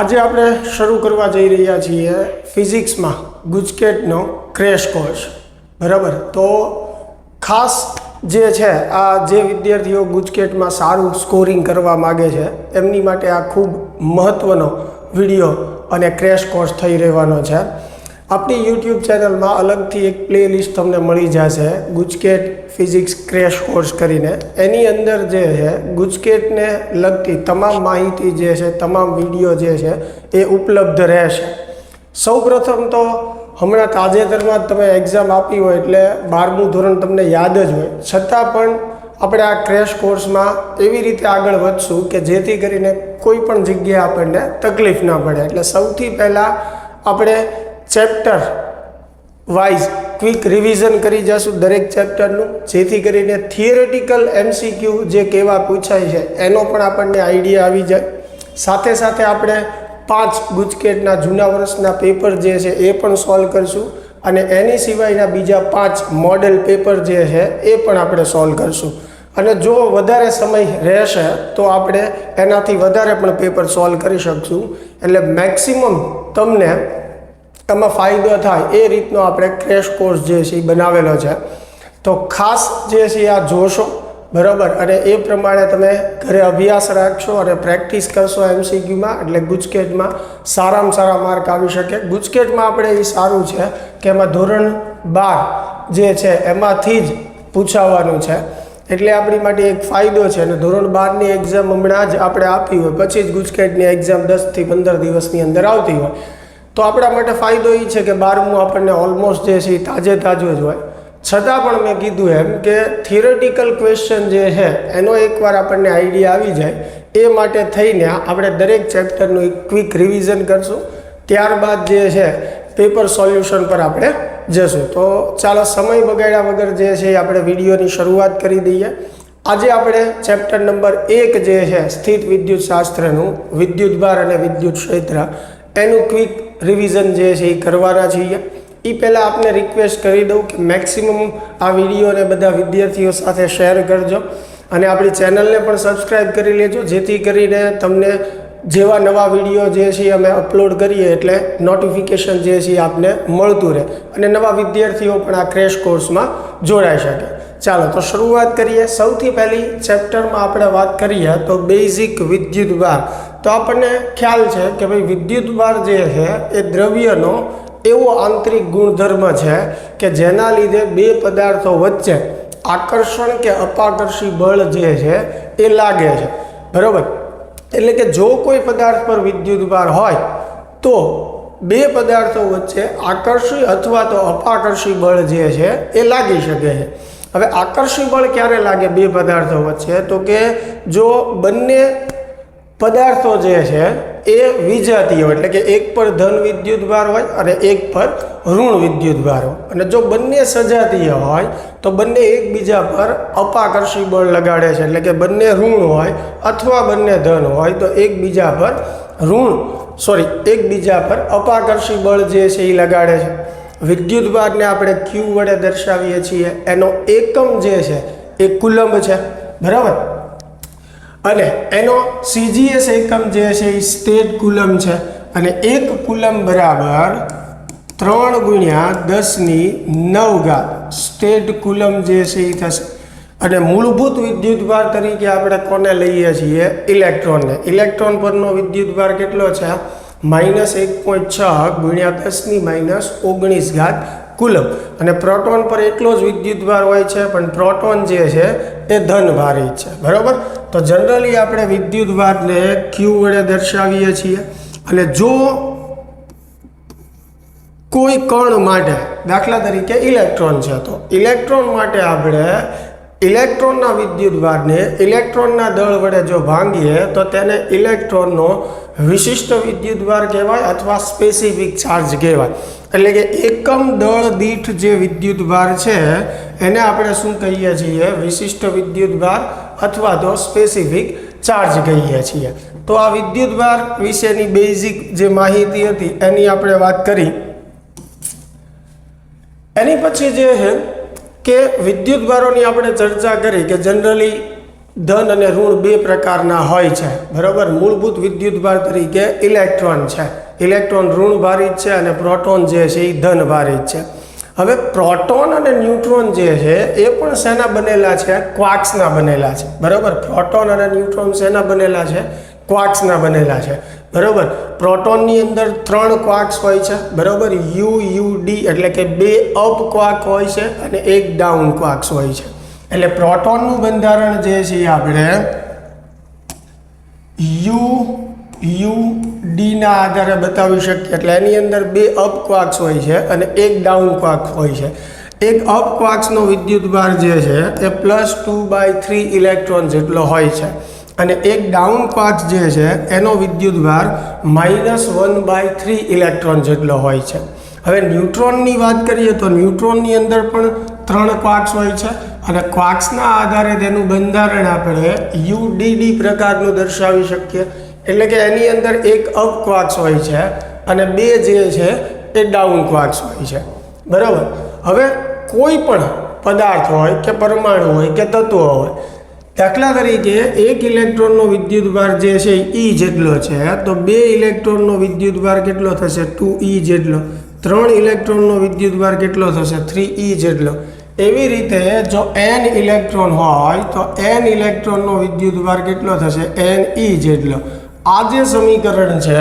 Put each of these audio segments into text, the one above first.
આજે આપણે શરૂ કરવા જઈ રહ્યા છીએ ફિઝિક્સમાં ગુજકેટનો ક્રેશ કોર્સ. બરાબર, તો ખાસ જે છે આ જે વિદ્યાર્થીઓ ગુજકેટમાં સારું સ્કોરિંગ કરવા માગે છે એમની માટે આ ખૂબ મહત્ત્વનો વિડીયો અને ક્રેશ કોર્સ થઈ રહેવાનો છે. આપણી યુટ્યુબ ચેનલમાં અલગથી એક પ્લેલિસ્ટ તમને મળી જશે ગુજકેટ ફિઝિક્સ ક્રેશ કોર્સ કરીને. એની અંદર જે છે ગુજકેટને લગતી તમામ માહિતી જે છે, તમામ વિડીયો જે છે એ ઉપલબ્ધ રહેશે. સૌપ્રથમ તો હમણાં તાજેતરમાં જ તમે એક્ઝામ આપી હોય એટલે 12મું ધોરણ તમને યાદ જ હોય, છતાં પણ આપણે આ ક્રેશ કોર્સમાં એવી રીતે આગળ વધશું કે જેથી કરીને કોઈ પણ જગ્યાએ આપણને તકલીફ ના પડે. એટલે સૌથી પહેલાં આપણે ચેપ્ટર વાઇઝ ક્વિક રિવિઝન કરી જશું દરેક ચેપ્ટરનું, જેથી કરીને થિયરેટિકલ MCQ જે કેવા પૂછાય છે એનો પણ આપણને આઈડિયા આવી જાય. સાથે સાથે આપણે 5 ગુજકેટના જૂના વર્ષના પેપર જે છે એ પણ સોલ્વ કરશું અને એની સિવાયના બીજા 5 મોડેલ પેપર જે છે એ પણ આપણે સોલ્વ કરશું. અને જો વધારે સમય રહેશે તો આપણે એનાથી વધારે પણ પેપર સોલ્વ કરી શકશું. એટલે મેક્સિમમ તમને એમાં ફાયદો થાય એ રીતનો આપણે ક્રેશ કોર્સ જે છે એ બનાવેલો છે. તો ખાસ જે છે આ જોશો, બરાબર, અને એ પ્રમાણે તમે ઘરે અભ્યાસ રાખશો અને પ્રેક્ટિસ કરશો MCQમાં, એટલે ગુજકેટમાં સારામાં સારા માર્ક આવી શકે. ગુજકેટમાં આપણે એ સારું છે કે એમાં ધોરણ 12 જે છે એમાંથી જ પૂછાવાનું છે, એટલે આપણી માટે એક ફાયદો છે. અને ધોરણ 12ની એક્ઝામ હમણાં જ આપણે આપી હોય, પછી જ ગુજકેટની એક્ઝામ 10 થી 15 દિવસની અંદર આવતી હોય, તો આપણા માટે ફાયદો એ છે કે 12મું આપણને ઓલમોસ્ટ જે છે એ તાજું જ હોય. છતાં પણ મેં કીધું એમ કે થિયરેટિકલ ક્વેશ્ચન જે છે એનો એકવાર આપણને આઈડિયા આવી જાય એ માટે થઈને આપણે દરેક ચેપ્ટરનું એક ક્વિક રિવિઝન કરશું. ત્યારબાદ જે છે પેપર સોલ્યુશન પર આપણે જશું. તો ચાલો સમય બગાડ્યા વગર જે છે આપણે વિડીયોની શરૂઆત કરી દઈએ. આજે આપણે ચેપ્ટર નંબર 1 જે છે સ્થિત વિદ્યુત શાસ્ત્રનું વિદ્યુતભાર અને વિદ્યુત ક્ષેત્ર એનું ક્વિક રિવિઝન જે છે એ કરવાના છીએ. એ પહેલાં આપને રિક્વેસ્ટ કરી દઉં કે મેક્સિમમ આ વિડીયોને બધા વિદ્યાર્થીઓ સાથે શેર કરજો અને આપણી ચેનલને પણ સબસ્ક્રાઈબ કરી લેજો, જેથી કરીને તમને જેવા નવા વિડીયો જે છે અમે અપલોડ કરીએ એટલે નોટિફિકેશન જે છે આપને મળતું રહે અને નવા વિદ્યાર્થીઓ પણ આ ક્રેશ કોર્સમાં જોડાઈ શકે. ચાલો તો શરૂઆત કરીએ. સૌથી પહેલી ચેપ્ટરમાં આપણે વાત કરીએ તો બેઝિક વિદ્યુતભાર. તો આપણને ખ્યાલ છે કે ભાઈ વિદ્યુતભાર જે છે એ દ્રવ્યનો એવો આંતરિક ગુણધર્મ છે કે જેના લીધે બે પદાર્થો વચ્ચે આકર્ષણ કે અપાકર્ષી બળ જે છે એ લાગે છે. બરાબર, એટલે કે જો કોઈ પદાર્થ પર વિદ્યુતભાર હોય તો બે પદાર્થો વચ્ચે આકર્ષી અથવા તો અપાકર્ષી બળ જે છે એ લાગી શકે છે. હવે આકર્ષી બળ ક્યારે લાગે બે પદાર્થો વચ્ચે? તો કે જો બંને પદાર્થો જે છે એ વિજાતીય હોય, એટલે કે એક પર ધન વિદ્યુતભાર હોય અને એક પર ઋણ વિદ્યુતભાર હોય. અને જો બંને સજાતીય હોય તો બંને એકબીજા પર અપાકર્ષી બળ લગાડે છે, એટલે કે બંને ઋણ હોય અથવા બંને ધન હોય તો એકબીજા પર અપાકર્ષી બળ જે છે એ લગાડે છે. વિદ્યુતભારને આપણે Q વડે દર્શાવીએ છીએ. એનો એકમ જે છે એ કુલંબ છે, બરાબર, અને એનો CGS એકમ જે છે એ સ્ટેટ કુલમ છે. અને 1 કુલમ બરાબર 3 × 10⁹ સ્ટેટ કુલમ જે છે એ થશે. અને મૂળભૂત વિદ્યુતભાર તરીકે આપણે કોને લઈએ છીએ? ઇલેક્ટ્રોનને. ઇલેક્ટ્રોન પરનો વિદ્યુતભાર કેટલો છે? -1.6 × 10⁻⁹ કુલમ. અને પ્રોટોન પર એટલો જ વિદ્યુતભાર હોય છે, પણ પ્રોટોન જે છે એ ધનભારી છે. બરાબર, તો જનરલી આપણે વિદ્યુતભારને Q વડે દર્શાવીએ છીએ. અને જો કોઈ કણ માટે, દાખલા તરીકે ઇલેક્ટ્રોન છે, તો ઇલેક્ટ્રોન માટે આપણે ઇલેક્ટ્રોનના વિદ્યુતભારને ઇલેક્ટ્રોનના દળ વડે જો ભાંગીએ તો તેને ઇલેક્ટ્રોનનો વિશિષ્ટ વિદ્યુતભાર કહેવાય અથવા સ્પેસિફિક ચાર્જ કહેવાય. એટલે કે એકમ દળ દીઠ જે વિદ્યુતભાર છે એને આપણે શું કહીએ છીએ? વિશિષ્ટ વિદ્યુતભાર અથવા તો સ્પેસિફિક ચાર્જ કહીએ છીએ. તો આ વિદ્યુતભાર વિશેની બેઝિક જે માહિતી હતી એની આપણે વાત કરી. એની પછી જે છે કે વિદ્યુતભારોની આપણે ચર્ચા કરી કે જનરલી ધન અને ઋણ બે પ્રકારના હોય છે, બરાબર. મૂળભૂત વિદ્યુતભાર તરીકે ઇલેક્ટ્રોન છે, ઇલેક્ટ્રોન ઋણ ભારિત છે અને પ્રોટોન જે છે એ ધન ભારિત છે. હવે પ્રોટોન અને ન્યુટ્રોન જે છે એ પણ શેના બનેલા છે? ક્વાર્ક્સના બનેલા છે, બરાબર. પ્રોટોન અને ન્યુટ્રોન શેના બનેલા છે? ક્વાર્ક્સના બનેલા છે, બરાબર. પ્રોટોનની અંદર 3 ક્વાર્ક્સ હોય છે, બરાબર. UUD એટલે કે 2 અપ ક્વાર્ક હોય છે અને 1 ડાઉન ક્વાર્ક્સ હોય છે. એટલે પ્રોટોનનું બંધારણ જે છે એ આપણે UUD ના આધારે બતાવી શકીએ. એટલે એની અંદર 2 અપ ક્વાર્ક્સ હોય છે અને 1 ડાઉન ક્વાર્ક હોય છે. એક અપ ક્વાર્ક્સનો વિદ્યુતભાર જે છે એ +2/3 ઇલેક્ટ્રોન જેટલો હોય છે અને એક ડાઉન ક્વાર્ક્સ જે છે એનો વિદ્યુતભાર -1/3 ઇલેક્ટ્રોન જેટલો હોય છે. હવે ન્યુટ્રોનની વાત કરીએ તો ન્યુટ્રોનની અંદર પણ 3 ક્વાર્ક્સ હોય છે અને ક્વાર્ક્સના આધારે તેનું બંધારણ આપણે UDD પ્રકારનું દર્શાવી શકીએ. એટલે કે એની અંદર એક અપ ક્વાર્ક્સ હોય છે અને 2 જે છે એ ડાઉન ક્વાર્ક્સ હોય છે, બરાબર. હવે કોઈ પણ પદાર્થ હોય કે પરમાણુ હોય કે તત્વ હોય, દાખલા તરીકે એક ઇલેક્ટ્રોનનો વિદ્યુતભાર જે છે E જેટલો છે, તો 2 ઇલેક્ટ્રોનનો વિદ્યુતભાર કેટલો થશે? 2E જેટલો. 3 ઇલેક્ટ્રોનનો વિદ્યુતભાર કેટલો થશે? 3E જેટલો. એવી રીતે જો n ઇલેક્ટ્રોન હોય તો n ઇલેક્ટ્રોનનો વિદ્યુતભાર કેટલો થશે? Ne જેટલો. આ જે સમીકરણ છે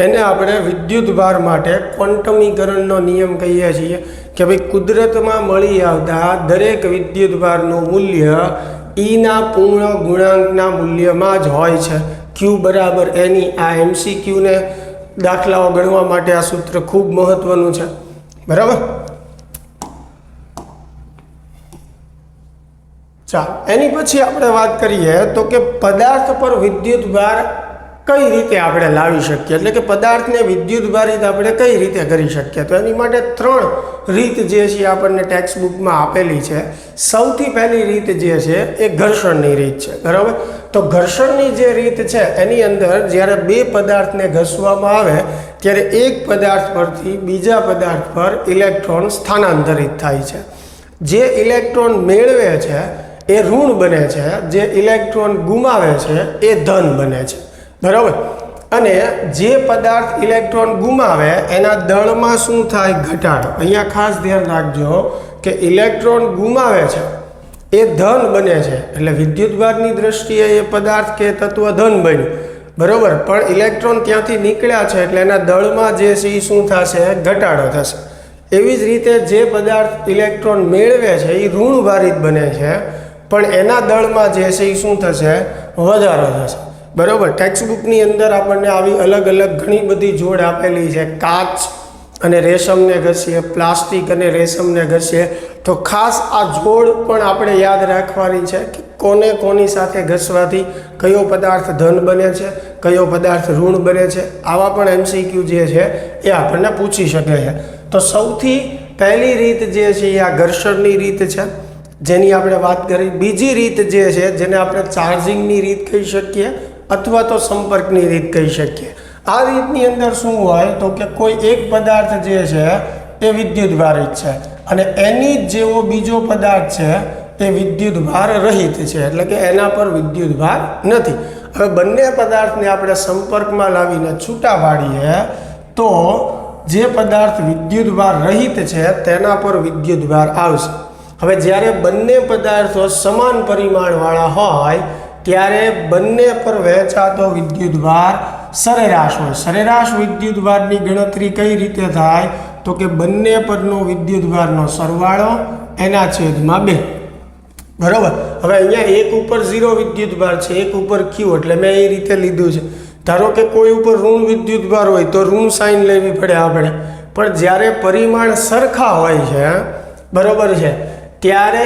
એને આપણે વિદ્યુતભાર માટે ક્વોન્ટમીકરણનો નિયમ કહીએ છીએ કે ભાઈ કુદરતમાં મળી આવતા દરેક વિદ્યુતભારનું મૂલ્ય ઈના પૂર્ણ ગુણાંકના મૂલ્યમાં જ હોય છે. Q બરાબર Ne. આ MCQને દાખલાઓ ગણવા માટે આ સૂત્ર ખૂબ મહત્વનું છે, બરાબર. ચાલો એની પછી આપણે વાત કરીએ તો કે પદાર્થ પર વિદ્યુતભાર કઈ રીતે આપણે લાવી શકીએ, એટલે કે પદાર્થને વિદ્યુતભારિત આપણે કઈ રીતે કરી શકીએ. તો એની માટે 3 રીત જે છે આપણને ટેક્સ્ટ બુકમાં આપેલી છે. સૌથી પહેલી રીત જે છે એ ઘર્ષણની રીત છે, બરાબર. તો ઘર્ષણની જે રીત છે એની અંદર જ્યારે 2 પદાર્થને ઘસવામાં આવે ત્યારે એક પદાર્થ પરથી બીજા પદાર્થ પર ઇલેક્ટ્રોન સ્થાનાંતરિત થાય છે. જે ઇલેક્ટ્રોન મેળવે છે એ ઋણ બને છે, જે ઇલેક્ટ્રોન ગુમાવે છે એ ધન બને છે, બરાબર. અને જે પદાર્થ ઇલેક્ટ્રોન ગુમાવે એના દળમાં શું થાય? ઘટાડો. અહીંયા ખાસ ધ્યાન રાખજો કે ઇલેક્ટ્રોન ગુમાવે છે એ ધન બને છે, એટલે વિદ્યુતભારની દ્રષ્ટિએ એ પદાર્થ કે તત્વ ધન બન્યું, બરાબર. પણ ઇલેક્ટ્રોન ત્યાંથી નીકળ્યા છે એટલે એના દળમાં જે છે એ શું થશે? ઘટાડો થશે. એવી જ રીતે જે પદાર્થ ઇલેક્ટ્રોન મેળવે છે એ ઋણભારિત બને છે, પણ એના દળમાં જે છે એ શું થશે? વધારો થશે, બરાબર. ટેક્સ્ટ બુકની અંદર આપણને આવી અલગ અલગ ઘણી બધી જોડ આપેલી છે. કાચ અને રેશમને ઘસીએ, પ્લાસ્ટિક અને રેશમને ઘસીએ. તો ખાસ આ જોડ પણ આપણે યાદ રાખવાની છે કે કોને કોની સાથે ઘસવાથી કયો પદાર્થ ધન બને છે, કયો પદાર્થ ઋણ બને છે. આવા પણ MCQ જે છે એ આપણને પૂછી શકે છે. તો સૌથી પહેલી રીત જે છે એ આ ઘર્ષણની રીત છે જેની આપણે વાત કરી. બીજી રીત જે છે જેને આપણે ચાર્જિંગની રીત કહી શકીએ અથવા તો સંપર્કની રીત કહી શકીએ. આ રીતની અંદર શું હોય તો કે કોઈ એક પદાર્થ જે છે એ વિદ્યુતભારિત છે અને એની જ જેવો બીજો પદાર્થ છે એ વિદ્યુતભાર રહિત છે, એટલે કે એના પર વિદ્યુતભાર નથી. હવે બંને પદાર્થને આપણે સંપર્કમાં લાવીને છૂટા પાડીએ તો જે પદાર્થ વિદ્યુતભાર રહિત છે તેના પર વિદ્યુતભાર આવશે. હવે જ્યારે બંને પદાર્થો સમાન પરિમાણવાળા હોય ત્યારે બંને પર વહેંચાતો વિદ્યુતભાર સરેરાશ હોય. સરેરાશ વિદ્યુતભારની ગણતરી કઈ રીતે થાય તો કે બંને પરનો વિદ્યુતભારનો સરવાળો એના છેદમાં 2, બરાબર. હવે અહીંયા એક ઉપર 0 વિદ્યુતભાર છે, એક ઉપર Q, એટલે મેં એ રીતે લીધું છે. ધારો કે કોઈ ઉપર ઋણ વિદ્યુતભાર હોય તો ઋણ સાઇન લેવી પડે આપણે, પણ જ્યારે પરિમાણ સરખા હોય છે, બરાબર છે, ત્યારે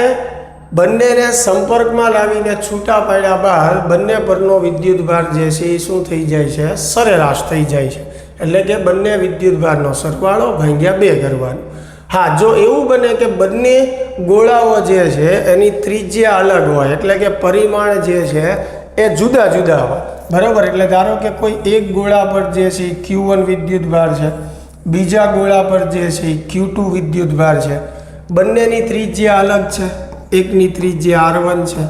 બંનેને સંપર્કમાં લાવીને છૂટા પાડ્યા બાદ બંને પરનો વિદ્યુતભાર જે છે એ શું થઈ જાય છે? સરેરાશ થઈ જાય છે. એટલે કે બંને વિદ્યુતભારનો સરવાળો ભાગ્યા 2 કરવાનો. હા, જો એવું બને કે બંને ગોળાઓ જે છે એની ત્રિજ્યા અલગ હોય, એટલે કે પરિમાણ જે છે એ જુદા જુદા હોય, બરાબર. એટલે ધારો કે કોઈ એક ગોળા પર જે છે Q1 વિદ્યુતભાર છે, બીજા ગોળા પર જે છે Q2 વિદ્યુતભાર છે. બંનેની ત્રિજ્યા અલગ છે. એકની ત્રિજ્યા R1 છે,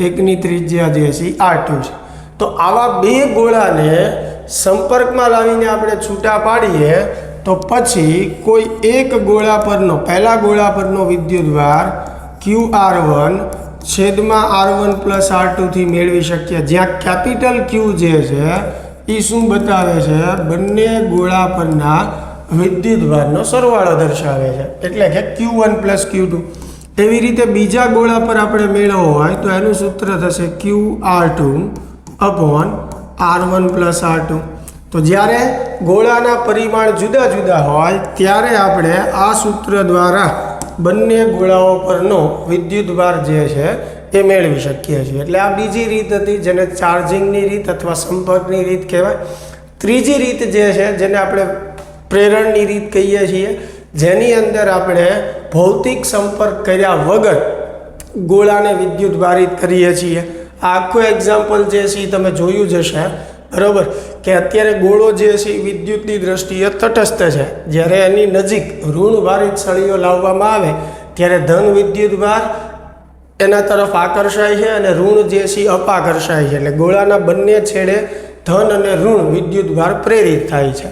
એકની ત્રિજ્યા જે છે R2 છે. તો આવા બે ગોળાને સંપર્કમાં લાવીને આપણે છૂટા પાડીએ તો પછી કોઈ એક ગોળા પરનો પહેલા ગોળા પરનો વિદ્યુતભાર QR1 છેદમાં R1 પ્લસ R2 થી મેળવી શકીએ, જ્યાં કેપિટલ Q જે છે એ શું બતાવે છે? બંને ગોળા પરના વિદ્યુતભારનો સરવાળો દર્શાવે છે, એટલે કે Q1 પ્લસ Q2. એવી રીતે બીજા ગોળા પર આપણે મેળવવો હોય તો એનું સૂત્ર થશે QR2 upon R1 plus R2. તો જ્યારે ગોળાના પરિમાણ જુદા જુદા હોય ત્યારે આપણે આ સૂત્ર દ્વારા બંને ગોળાઓ પરનો વિદ્યુતભાર જે છે એ મેળવી શકીએ છીએ. એટલે આ બીજી રીત હતી, જેને ચાર્જિંગની રીત અથવા સંપર્કની રીત કહેવાય. ત્રીજી રીત જે છે જેને આપણે પ્રેરણની રીત કહીએ છીએ, જેની અંદર આપણે ભૌતિક સંપર્ક કર્યા વગર ગોળાને વિદ્યુતભારિત કરીએ છીએ. આ આખું એક્ઝામ્પલ જે છે એ તમે જોયું જ હશે, બરાબર, કે અત્યારે ગોળો જે છે એ વિદ્યુતની દ્રષ્ટિએ તટસ્થ છે. જ્યારે એની નજીક ઋણભારિત સળીઓ લાવવામાં આવે ત્યારે ધન વિદ્યુતભાર એના તરફ આકર્ષાય છે અને ઋણ જે છે અપાકર્ષાય છે. એટલે ગોળાના બંને છેડે ધન અને ઋણ વિદ્યુતભાર પ્રેરિત થાય છે.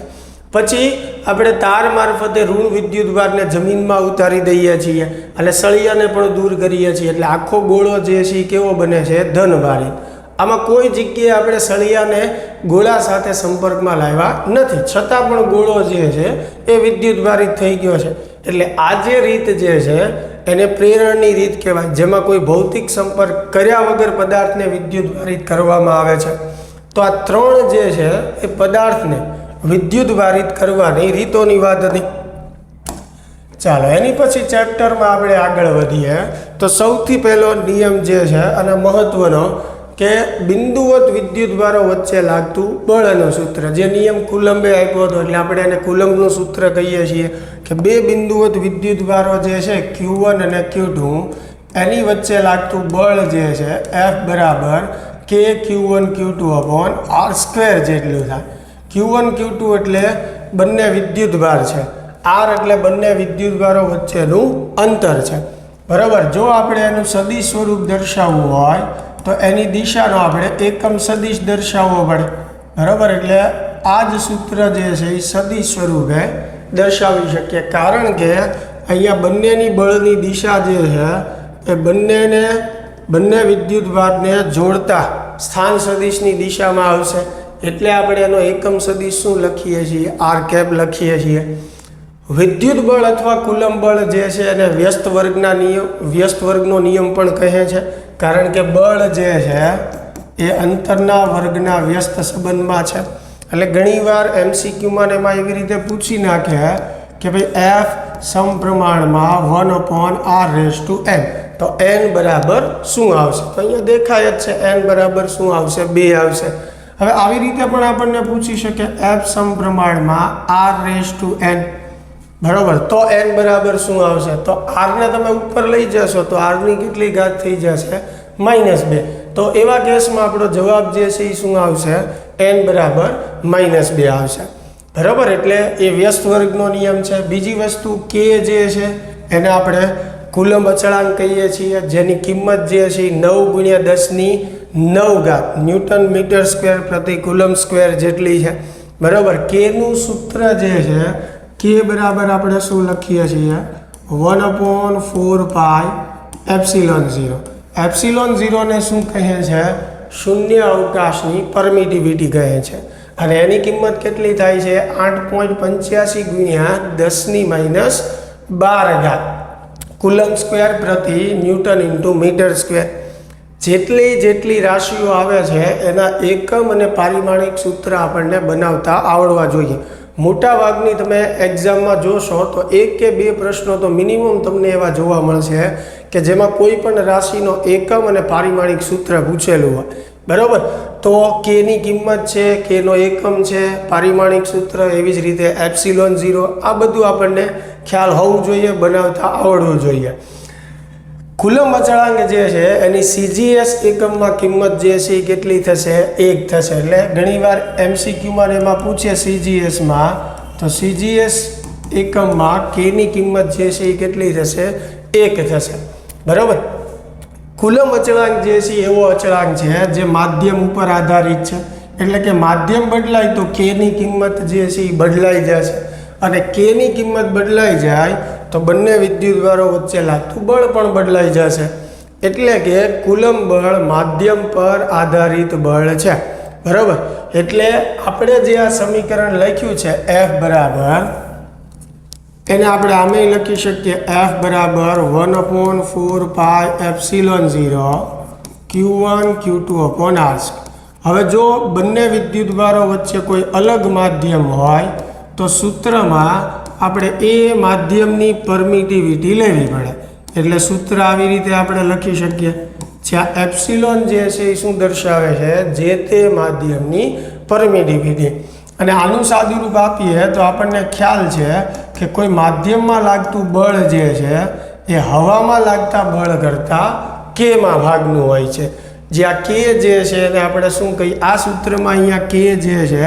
પછી આપણે તાર મારફતે ઋણ વિદ્યુતભારને જમીનમાં ઉતારી દઈએ છીએ અને સળિયાને પણ દૂર કરીએ છીએ. એટલે આખો ગોળો જે છે એ કેવો બને છે? ધનભારિત. આમાં કોઈ જગ્યાએ આપણે સળિયાને ગોળા સાથે સંપર્કમાં લાવ્યા નથી, છતાં પણ ગોળો જે છે એ વિદ્યુતભારિત થઈ ગયો છે. એટલે આ જે રીત જે છે એને પ્રેરણની રીત કહેવાય, જેમાં કોઈ ભૌતિક સંપર્ક કર્યા વગર પદાર્થને વિદ્યુતભારિત કરવામાં આવે છે. તો આ ત્રણ જે છે એ પદાર્થને વિદ્યુતભારિત કરવાની રીતોની વાત હતી. ચાલો એની પછી ચેપ્ટરમાં આપણે આગળ વધીએ. તો સૌથી પહેલો નિયમ જે છે અને મહત્વનો કે બિંદુવત વિદ્યુતભારો વચ્ચે લાગતું બળનું સૂત્ર, જે નિયમ કુલંબે આપ્યો હતો. એટલે આપણે એને કુલંબનું સૂત્ર કહીએ છીએ કે બે બિંદુવત વિદ્યુતભારો જે છે Q1 અને Q2 એની વચ્ચે લાગતું બળ જે છે F બરાબર K Q1 Q2 upon R² જેટલું થાય. Q1 Q2 એટલે બંને વિદ્યુતભાર છે, R એટલે બંને વિદ્યુતભારો વચ્ચેનું અંતર છે, બરાબર. જો આપણે એનું સદિશ સ્વરૂપ દર્શાવવું હોય તો એની દિશાનો આપણે એકમ સદિશ દર્શાવવો પડે, બરાબર. એટલે આ જ સૂત્ર જે છે એ સદિશ સ્વરૂપે દર્શાવી શકીએ, કારણ કે અહીંયા બંનેની બળની દિશા જે છે એ બંને વિદ્યુતભારને જોડતા સ્થાન સદિશની દિશામાં આવશે. એટલે આપણે એનો એકમ સદિશ શું લખીએ છીએ? R કેપ લખીએ છીએ. વિદ્યુત બળ અથવા કુલંબ બળ જે છે એને વ્યસ્ત વર્ગનો નિયમ પણ કહે છે, કારણ કે બળ જે છે એ અંતરના વર્ગના વ્યસ્ત સંબંધમાં છે. એટલે ઘણીવાર MCQમાં ને એમાં એવી રીતે પૂછી નાખે કે ભાઈ F સમપ્રમાણમાં 1/r⁴n, તો n બરાબર શું આવશે? તો અહીંયા દેખાય જ છે n બરાબર શું આવશે? 2 આવશે. હવે આવી રીતે પણ આપણને પૂછી શકે F સમપ્રમાણમાં r⁴n, બરાબર, તો n બરાબર શું આવશે? તો r ને તમે ઉપર લઈ જશો તો r ની કેટલી ઘાત થઈ જશે? -2. તો એવા કેસમાં આપણો જવાબ જે છે એ શું આવશે? n બરાબર -2 આવશે, બરાબર. એટલે એ વ્યસ્ત વર્ગનો નિયમ છે. બીજી વસ્તુ k જે છે એને આપણે કુલંબ અચળાંક કહીએ છીએ, જેની કિંમત જે છે 9 × 10⁹ ન્યૂટન મીટર સ્ક્વેર પ્રતિ કુલંબ સ્ક્વેર જેટલી છે, બરાબર. k નું સૂત્ર જે છે k બરાબર આપણે શું લખીએ છીએ? 1/4πε0. ε0 ને શું કહે છે? શૂન્ય અવકાશની પરમિટિવિટી કહે છે. અને એની કિંમત કેટલી થાય છે? 8.85 × 10⁻12 કુલંબ સ્ક્વેર પ્રતિ ન્યૂટન ઇન્ટુ મીટર સ્ક્વેર. જેટલી રાશિઓ આવે છે એના એકમ અને પારિમાણિક સૂત્ર આપણને બનાવતા આવડવા જોઈએ. મોટા ભાગની તમે એક્ઝામમાં જોશો તો 1 કે 2 પ્રશ્નો તો મિનિમમ તમને એવા જોવા મળશે કે જેમાં કોઈ પણ રાશિનો એકમ અને પારિમાણિક સૂત્ર પૂછેલું હોય, બરાબર. તો k ની કિંમત છે, k નો એકમ છે, પારિમાણિક સૂત્ર, એવી જ રીતે ε0, આ બધું આપણને ખ્યાલ હોવું જોઈએ, બનાવતા આવડવું જોઈએ. કુલંબ અચળાંક જે છે એની CGS એકમમાં કિંમત જે છે એ કેટલી થશે? 1 થશે. એટલે ઘણીવાર MCQમાં એમાં પૂછે CGSમાં, તો CGS એકમમાં k ની કિંમત જે છે એ કેટલી થશે? 1 થશે, બરાબર. કુલમ અચળાંક જે છે એવો અચળાંક છે જે માધ્યમ ઉપર આધારિત છે, એટલે કે માધ્યમ બદલાય તો કેની કિંમત જે છે એ બદલાઈ જશે, અને કેની કિંમત બદલાઈ જાય તો બંને વિદ્યુતભારો વચ્ચે લાગતું બળ પણ બદલાઈ જશે. એટલે કે કુલમ બળ માધ્યમ પર આધારિત બળ છે. બરાબર. એટલે આપણે જે આ સમીકરણ લખ્યું છે F બરાબર, એને આપણે આમે લખી શકીએ F બરાબર 1/4πε0 Q1 Q2 upon R². હવે જો બંને વિદ્યુતભારો વચ્ચે કોઈ અલગ માધ્યમ હોય તો સૂત્રમાં આપણે એ માધ્યમની પરમિટિવિટી લેવી પડે. એટલે સૂત્ર આવી રીતે આપણે લખી શકીએ, જ્યાં એપ્સિલોન જે છે એ શું દર્શાવે છે, જે તે માધ્યમની પરમિટિવિટી. અને આનું સાદુરૂપ આપીએ તો આપણને ખ્યાલ છે કે કોઈ માધ્યમમાં લાગતું બળ જે છે એ હવામાં લાગતા બળ કરતાં કેમાં ભાગનું હોય છે. જ્યાં કે જે છે એને આપણે શું કહીએ, આ સૂત્રમાં અહીંયા કે જે છે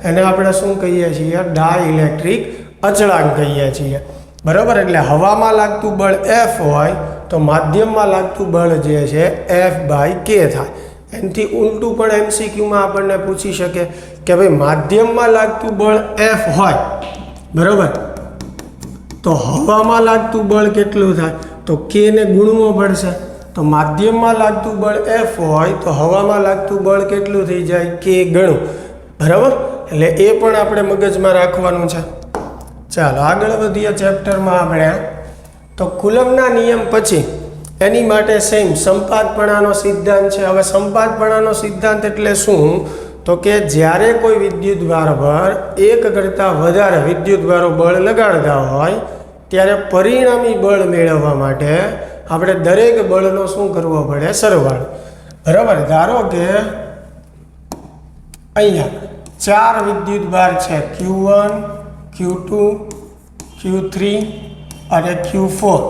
એને આપણે શું કહીએ છીએ, ડાઇલેક્ટ્રિક અચળાંક કહીએ છીએ. બરાબર. એટલે હવામાં લાગતું બળ F હોય તો માધ્યમમાં લાગતું બળ જે છે F/K થાય. એનાથી ઉલટું પણ MCQમાં આપણને પૂછી શકે કે ભાઈ માધ્યમમાં લાગતું બળ F હોય, બરાબર, તો હવામાં લાગતું બળ કેટલું થાય, તો K ને ગુણવું પડશે. તો માધ્યમમાં લાગતું બળ F હોય તો હવામાં લાગતું બળ કેટલું થઈ જાય, K ગણું. બરાબર. એટલે એ પણ આપણે મગજમાં રાખવાનું છે. ચાલો આગળ વધીએ ચેપ્ટરમાં આપણે. તો કુલમના નિયમ પછી એની માટે સેમ સંપાતપણાનો સિદ્ધાંત છે. હવે સંપાતપણાનો સિદ્ધાંત એટલે શું, તો કે જ્યારે કોઈ વિદ્યુતભાર પર એક કરતાં વધારે વિદ્યુતભારો બળ લગાડતા હોય ત્યારે પરિણામી બળ મેળવવા માટે આપણે દરેક બળનો શું કરવો પડે, સરવાળો. બરાબર. ધારો કે અહીંયા 4 વિદ્યુતભાર છે, Q1 Q2 Q3 અને Q4.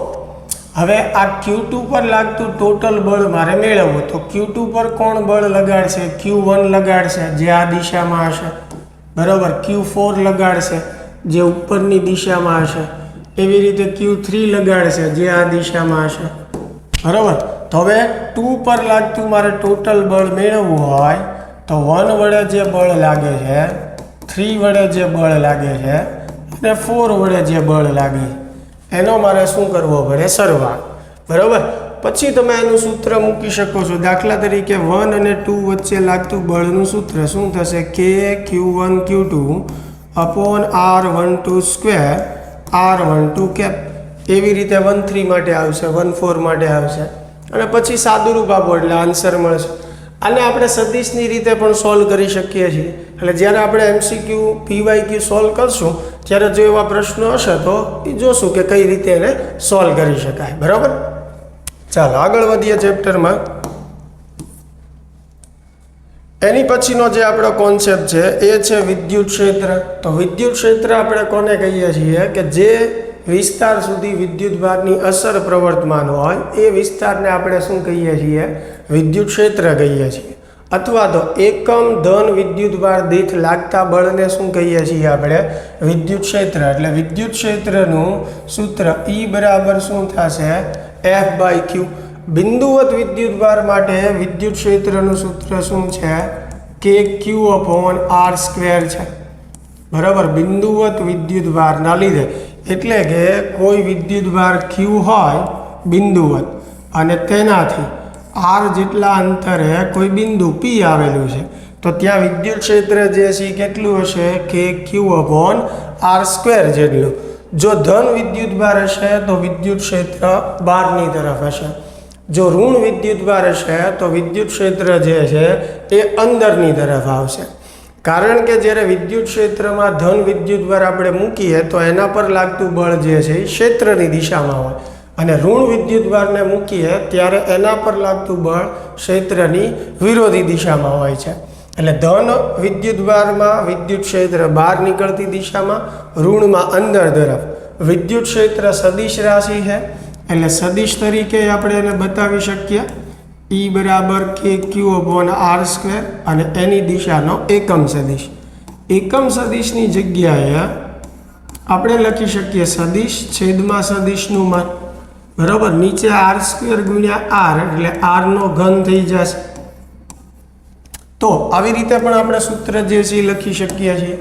હવે આ Q2 પર લાગતું ટોટલ બળ મારે મેળવવું, તો Q2 પર કોણ બળ લગાડશે, Q1 લગાડશે જે આ દિશામાં હશે. બરાબર. Q4 લગાડશે જે ઉપરની દિશામાં હશે. એવી રીતે Q3 લગાડશે જે આ દિશામાં હશે. બરાબર. તો હવે 2 પર લાગતું મારે ટોટલ બળ મેળવવું હોય તો 1 વડે જે બળ લાગે છે, 3 વડે જે બળ લાગે છે અને 4 વડે જે બળ લાગે છે એનો મારે શું કરવો પડે, સરવાળો. બરાબર. પછી તમે એનું સૂત્ર મૂકી શકો છો. દાખલા તરીકે 1 અને 2 વચ્ચે લાગતું બળનું સૂત્ર શું થશે, K Q1 Q2 upon R12² R12 cap. એવી રીતે 1-3 માટે આવશે, 1-4 માટે આવશે, અને પછી સાદુરૂપ આપો એટલે આન્સર મળશે. આને આપણે સદિશની રીતે પણ સોલ્વ કરી શકીએ છીએ. એટલે જ્યારે આપણે MCQ PYQ સોલ્વ કરશું ત્યારે જો એવા પ્રશ્નો હશે તો એ જોશું કે કઈ રીતે એને સોલ્વ કરી શકાય. બરાબર. ચાલો આગળ વધીએ ચેપ્ટરમાં. એની પછીનો જે આપણો કોન્સેપ્ટ છે એ છે વિદ્યુત ક્ષેત્ર. તો વિદ્યુત ક્ષેત્ર આપણે કોને કહીએ છીએ કે જે વિસ્તાર સુધી વિદ્યુતભારની અસર પ્રવર્તમાન હોય એ વિસ્તારને આપણે શું કહીએ છીએ, વિદ્યુત ક્ષેત્ર કહીએ છીએ. અથવા તો એકમ ધન વિદ્યુતભાર દીઠ લાગતા બળને શું કહીએ છીએ આપણે, વિદ્યુત ક્ષેત્ર. એટલે વિદ્યુત ક્ષેત્રનું સૂત્ર E બરાબર શું થશે, F/Q. બિંદુવત વિદ્યુતભાર માટે વિદ્યુત ક્ષેત્રનું સૂત્ર શું છે, KQ/R² છે. બરાબર. બિંદુવત વિદ્યુતભારના લીધે, એટલે કે કોઈ વિદ્યુતભાર Q હોય બિંદુવત અને તેનાથી R જેટલા અંતરે કોઈ બિંદુ P આવેલું છે તો ત્યાં વિદ્યુત ક્ષેત્ર જે છે કેટલું હશે, KQ/R² જેટલું. જો ધન વિદ્યુતભાર હશે તો વિદ્યુત ક્ષેત્ર બહારની તરફ હશે. જો ઋણ વિદ્યુતભાર હશે તો વિદ્યુત ક્ષેત્ર જે છે એ અંદરની તરફ આવશે. કારણ કે જ્યારે વિદ્યુત ક્ષેત્રમાં ધન વિદ્યુતભાર આપણે મૂકીએ તો એના પર લાગતું બળ જે છે એ ક્ષેત્રની દિશામાં હોય, અને ઋણ વિદ્યુતભારને મૂકીએ ત્યારે એના પર લાગતું બળ ક્ષેત્રની વિરોધી દિશામાં હોય છે. એટલે ધન વિદ્યુતભારમાં વિદ્યુત ક્ષેત્ર બહાર નીકળતી દિશામાં, ઋણમાં અંદર તરફ. વિદ્યુત ક્ષેત્ર સદિશ રાશિ છે એટલે સદિશ તરીકે આપણે એને બતાવી શકીએ. E બરાબર KQ/R² અને એની દિશાનો એકમ સદિશ. એકમ સદિશની જગ્યાએ આપણે લખી શકીએ સદિશ છેદમાં સદિશનું માન. બરાબર, નીચે r² ગુણ્યા r એટલે r નો ઘન થઈ જશે. તો આવી રીતે પણ આપણે સૂત્ર જે છે એ લખી શકીએ છીએ.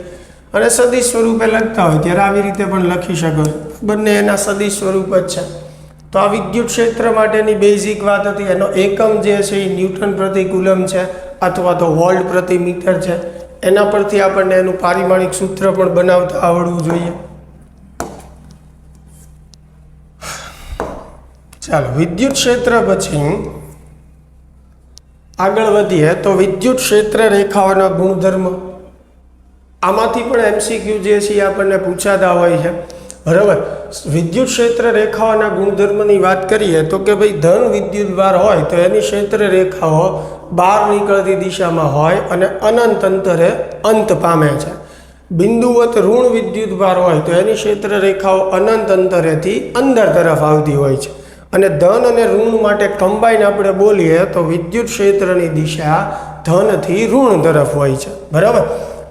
અને સદિશ સ્વરૂપે લખતા હોય ત્યારે આવી રીતે પણ લખી શકો છો. બંને એના સદિશ સ્વરૂપ જ છે. તો આ વિદ્યુત ક્ષેત્ર માટેની બેઝિક વાત હતી. એનો એકમ જે છે એ ન્યૂટન પ્રતિ કુલમ છે અથવા તો વોલ્ટ પ્રતિ મીટર છે. એના પરથી આપણને એનું પારિમાણિક સૂત્ર પણ બનાવતા આવડવું જોઈએ. ચાલો, વિદ્યુત ક્ષેત્ર પછી આગળ વધીએ તો વિદ્યુત ક્ષેત્ર રેખાઓના ગુણધર્મ. આમાંથી પણ એમસીક્યુ જે છે એ આપણને પૂછાતા હોય છે. બરાબર, વિદ્યુત ક્ષેત્ર રેખાઓના ગુણધર્મની વાત કરીએ તો કે ભાઈ ધન વિદ્યુત ભાર હોય તો એની ક્ષેત્ર રેખાઓ બહાર નીકળતી દિશામાં હોય અને અનંત અંતરે અંત પામે છે. બિંદુવત ઋણ વિદ્યુત ભાર હોય તો એની ક્ષેત્ર રેખાઓ અનંત અંતરેથી અંદર તરફ આવતી હોય છે. અને ધન અને ઋણ માટે કમ્બાઈન આપણે બોલીએ તો વિદ્યુત ક્ષેત્રની દિશા ધનથી ઋણ તરફ હોય છે. બરાબર,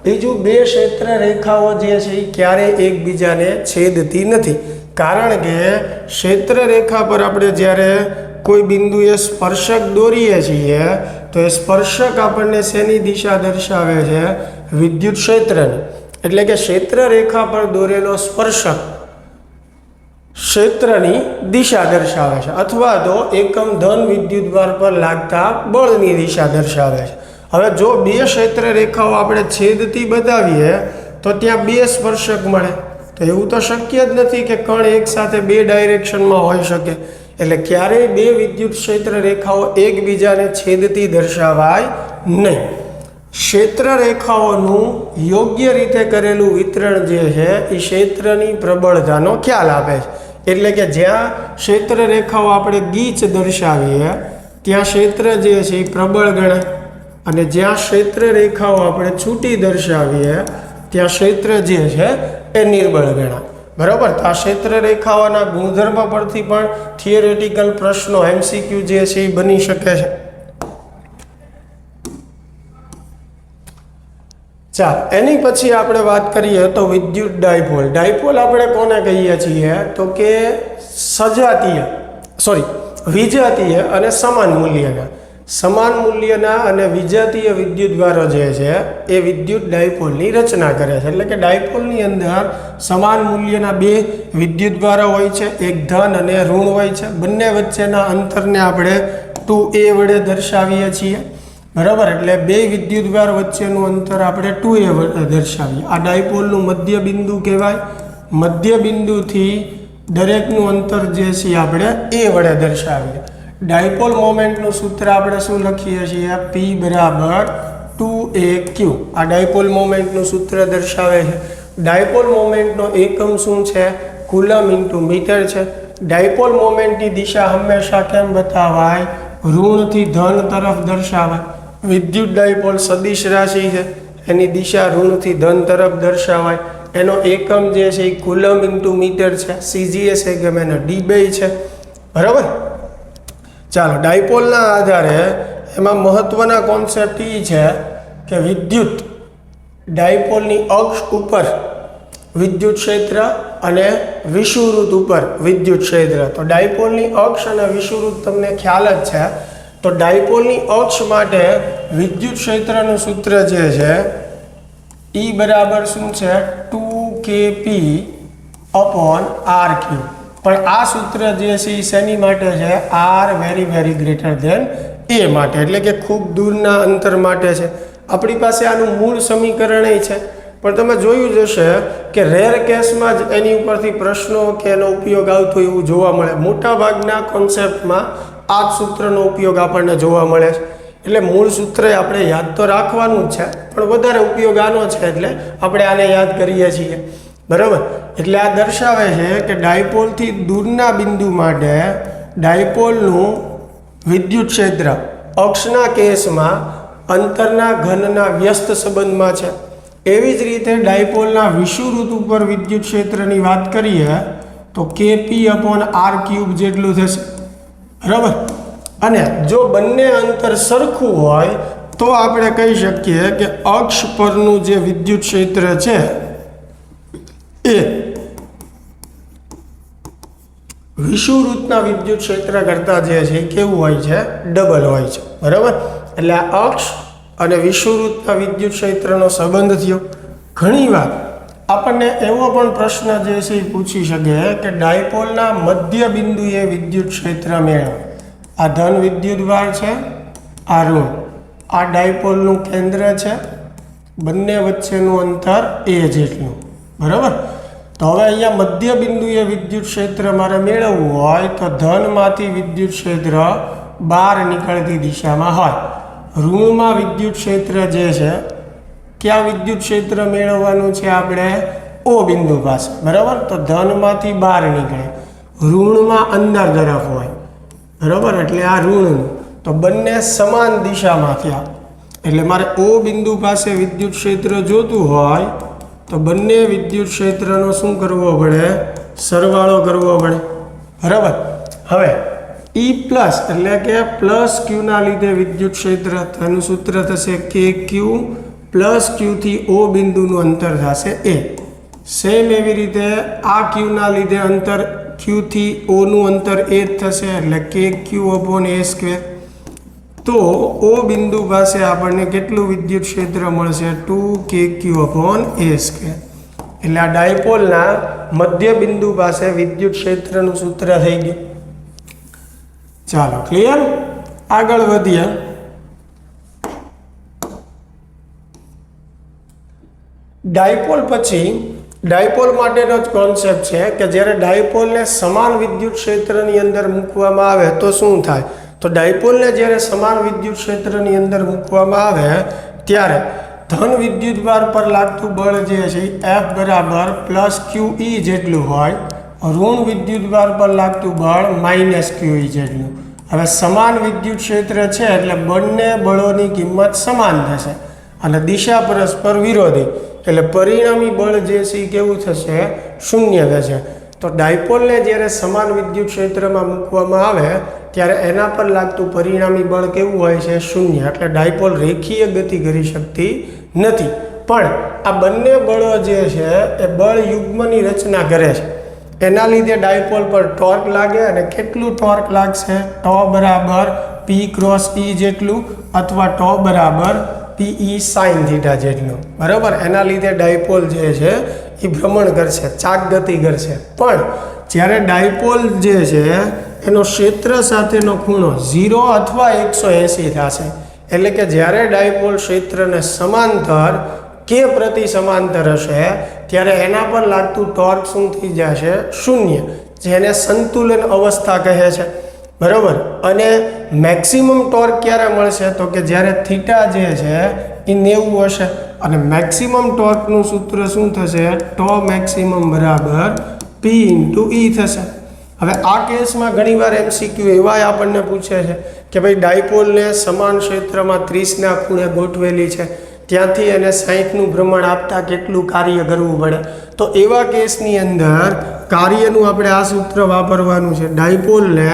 બીજું, બે ક્ષેત્ર રેખાઓ જે છે એ ક્યારેય એકબીજાને છેદતી નથી. કારણ કે ક્ષેત્ર રેખા પર આપણે જ્યારે કોઈ બિંદુએ સ્પર્શક દોરીએ છીએ તો એ સ્પર્શક આપણને શેની દિશા દર્શાવે છે? વિદ્યુત ક્ષેત્રની. એટલે કે ક્ષેત્ર રેખા પર દોરેલો સ્પર્શક ક્ષેત્રની દિશા દર્શાવે છે અથવા તો એકમ ધન વિદ્યુત ભાર પર લાગતા બળની દિશા દર્શાવે છે. હવે જો બે ક્ષેત્ર રેખાઓ આપણે છેદતી બતાવીએ તો ત્યાં બે સ્પર્શક મળે, તો એવું તો શક્ય જ નથી કે કણ એક સાથે બે ડાયરેક્શનમાં હોઈ શકે. એટલે ક્યારેય બે વિદ્યુત ક્ષેત્ર રેખાઓ એકબીજાને છેદતી દર્શાવાય નહીં. ક્ષેત્ર રેખાઓનું યોગ્ય રીતે કરેલું વિતરણ જે છે એ ક્ષેત્રની પ્રબળતાનો ખ્યાલ આપે છે. એટલે કે જ્યાં ક્ષેત્ર રેખાઓ આપણે ગીચ દર્શાવીએ ત્યાં ક્ષેત્ર જે છે એ પ્રબળ ગણાય અને જ્યાં ક્ષેત્ર રેખાઓ આપણે છૂટી દર્શાવીએ ત્યાં ક્ષેત્ર જે છે એ નિર્બળ ગણાય. બરાબર, તો આ ક્ષેત્ર રેખાઓના ગુણધર્મ પરથી પણ થિયરેટિકલ પ્રશ્નો એમસીક્યુ જે છે એ બની શકે છે. ચાલો, એની પછી આપણે વાત કરીએ તો વિદ્યુત ડાયપોલ. ડાયપોલ આપણે કોને કહીએ છીએ તો કે વિજાતીય અને સમાન મૂલ્યના અને વિજાતીય વિદ્યુતભારો જે છે એ વિદ્યુત ડાયપોલની રચના કરે છે. એટલે કે ડાયપોલની અંદર સમાન મૂલ્યના બે વિદ્યુતભારો હોય છે, એક ધન અને ઋણ હોય છે. બંને વચ્ચેના અંતરને આપણે 2a વડે દર્શાવીએ છીએ. બરાબર, એટલે બે વિદ્યુતભાર વચ્ચેનું અંતર આપણે 2a વડે દર્શાવીએ. આ ડાયપોલનું મધ્ય બિંદુ કહેવાય. મધ્ય બિંદુથી દરેકનું અંતર જે છે આપણે a વડે દર્શાવીએ. ડાયપોલ મોમેન્ટનું સૂત્ર આપણે શું લખીએ છીએ? P બરાબર 2aq. આ ડાયપોલ મોમેન્ટનું સૂત્ર દર્શાવે છે. ડાયપોલ મોમેન્ટનો એકમ શું છે? કુલમ ઇન્ટુ મીટર છે. ડાયપોલ મોમેન્ટની દિશા હંમેશા કેમ બતાવાય? ઋણથી ધન તરફ દર્શાવાય. વિદ્યુત ડાયપોલ સદિશ રાશિ છે, એની દિશા ઋણથી ધન તરફ દર્શાવાય. એનો એકમ જે છે એ કુલમ ઇન્ટુ મીટર છે. CGS એકમ એનો D2 છે. બરાબર, ચાલો, ડાયપોલના આધારે એમાં મહત્વના કોન્સેપ્ટ એ છે કે વિદ્યુત ડાયપોલની અક્ષ ઉપર વિદ્યુત ક્ષેત્ર અને વિષુવવૃત્ત ઉપર વિદ્યુત ક્ષેત્ર. તો ડાયપોલની અક્ષ અને વિષુવવૃત્ત તમને ખ્યાલ જ છે. તો ડાયપોલની અક્ષ માટે વિદ્યુત ક્ષેત્રનું સૂત્ર જે છે E બરાબર શું છે? 2kp/r3. પણ આ સૂત્ર જે છે એ શેની માટે છે? r very greater than a માટે, એટલે કે ખૂબ દૂરના અંતર માટે છે. આપણી પાસે આનું મૂળ સમીકરણ છે, પણ તમે જોયું જ હશે કે રેર કેસમાં જ એની ઉપરથી પ્રશ્નો કે એનો ઉપયોગ આવતો એવું જોવા મળે. મોટાભાગના કોન્સેપ્ટમાં આ જ સૂત્રનો ઉપયોગ આપણને જોવા મળે છે. એટલે મૂળ સૂત્ર આપણે યાદ તો રાખવાનું જ છે, પણ વધારે ઉપયોગ આનો છે એટલે આપણે આને યાદ કરીએ છીએ. બરાબર, એટલે આ દર્શાવે છે કે ડાયપોલથી દૂરના બિંદુ માટે ડાયપોલનું વિદ્યુત ક્ષેત્ર અક્ષના કેસમાં અંતરના ઘનના વ્યસ્ત સંબંધમાં છે. એવી જ રીતે ડાયપોલના વિષુવવૃત્ત ઉપર વિદ્યુત ક્ષેત્રની વાત કરીએ તો kp/r³ જેટલું થશે. બરાબર, અને જો બંને અંતર સરખું હોય તો આપણે કહી શકીએ કે અક્ષ પરનું જે વિદ્યુત ક્ષેત્ર છે એ વિષુવવૃત્તના વિદ્યુત ક્ષેત્ર કરતાં જે છે એ કેવું હોય છે, ડબલ હોય છે, બરાબર. એટલે આ અક્ષ અને વિષુવવૃત્તના વિદ્યુત ક્ષેત્રનો સંબંધ થયો. ઘણીવાર આપણને એવો પણ પ્રશ્ન જે છે એ પૂછી શકે કે ડાયપોલના મધ્ય બિંદુએ વિદ્યુત ક્ષેત્ર મેળવો. આ ધન વિદ્યુતભાર છે, આ ઋણ, આ ડાયપોલનું કેન્દ્ર છે, બંને વચ્ચેનું અંતર એ જેટલું, બરાબર. તો હવે અહીંયા મધ્ય બિંદુએ વિદ્યુત ક્ષેત્ર મારે મેળવવું હોય તો ધનમાંથી વિદ્યુત ક્ષેત્ર બહાર નીકળતી દિશામાં હોય. ઋણમાં વિદ્યુત ક્ષેત્ર જે છે, ક્યાં વિદ્યુત ક્ષેત્ર મેળવવાનું છે આપણે? ઓ બિંદુ પાસે, બરાબર. તો ધનમાંથી બહાર નીકળે, ઋણમાં અંદર તરફ હોય, બરાબર. એટલે આ ઋણનું, તો બંને સમાન દિશામાં થયા. એટલે મારે ઓ બિંદુ પાસે વિદ્યુત ક્ષેત્ર જોતું હોય તો બંને વિદ્યુત ક્ષેત્રનો શું કરવો પડે? સરવાળો કરવો પડે, બરાબર. હવે ઈ પ્લસ એટલે કે પ્લસ ક્યુના લીધે વિદ્યુત ક્ષેત્ર, તેનું સૂત્ર થશે કે ક્યુ પ્લસ ક્યુથી ઓ બિંદુનું અંતર થશે એ. સેમ એવી રીતે આ ક્યુના લીધે અંતર ક્યુથી ઓનું અંતર એ જ થશે, એટલે કે ક્યુ અપોન એ સ્ક્વેર. તો ઓ બિંદુ પાસે આપણને કેટલું વિદ્યુત ક્ષેત્ર મળશે? 2kq અપોન એ સ્ક્વેર. એટલે આ ડાયપોલના મધ્ય બિંદુ પાસે વિદ્યુત ક્ષેત્રનું સૂત્ર થઈ ગયું. ચાલો, ક્લિયર? આગળ વધીએ. ડાયપોલ પછી ડાયપોલ માટેનો જ કોન્સેપ્ટ છે કે જ્યારે ડાયપોલને સમાન વિદ્યુત ક્ષેત્રની અંદર મૂકવામાં આવે તો શું થાય? તો ડાયપોલને જ્યારે સમાન વિદ્યુત ક્ષેત્રની અંદર મૂકવામાં આવે ત્યારે ધન વિદ્યુતભાર પર લાગતું બળ જે છે F બરાબર પ્લસ QE જેટલું હોય, ઋણ વિદ્યુતભાર પર લાગતું બળ માઇનસ QE જેટલું. હવે સમાન વિદ્યુત ક્ષેત્ર છે એટલે બંને બળોની કિંમત સમાન થશે અને દિશા પરસ્પર વિરોધી, એટલે પરિણામી બળ જે છે એ કેવું થશે? શૂન્ય થશે. તો ડાયપોલને જ્યારે સમાન વિદ્યુત ક્ષેત્રમાં મૂકવામાં આવે ત્યારે એના પર લાગતું પરિણામી બળ કેવું હોય છે? શૂન્ય. એટલે ડાયપોલ રેખીય ગતિ કરી શકતી નથી. પણ આ બંને બળો જે છે એ બળ યુગ્મની રચના કરે છે. એના લીધે ડાયપોલ પર ટોર્ક લાગે, અને કેટલું ટોર્ક લાગશે? ટો બરાબર P ક્રોસ E જેટલું અથવા ટો બરાબર PE sin થીટા જેટલું, બરાબર. એના લીધે ડાયપોલ જે છે એ ભ્રમણ કરશે, ચાક ગતિ કરશે. પણ જ્યારે ડાયપોલ જે છે એનો ક્ષેત્ર સાથેનો ખૂણો 0 અથવા 180 થશે, એટલે કે જ્યારે ડાયપોલ ક્ષેત્રને સમાંતર કે પ્રતિ સમાંતર હશે ત્યારે એના પર લાગતું ટોર્ક શું થઈ જશે? શૂન્ય, જેને સંતુલન અવસ્થા કહે છે, બરાબર. અને મેક્સિમમ ટોર્ક ક્યારે મળશે? તો કે જ્યારે થીટા જે છે એ 90 હશે. અને મેક્સિમમ ટોર્કનું સૂત્ર શું થશે? ટો મેક્સિમમ બરાબર P ઇન્ટુ E થશે. હવે આ કેસમાં ઘણીવાર MCQ એવા આપણને પૂછે છે કે ભાઈ ડાયપોલને સમાન ક્ષેત્રમાં 30ના ખૂણે ગોઠવેલી છે, ત્યાંથી એને 60નું ભ્રમણ આપતા કેટલું કાર્ય કરવું પડે? તો એવા કેસની અંદર કાર્યનું આપણે આ સૂત્ર વાપરવાનું છે. ડાયપોલને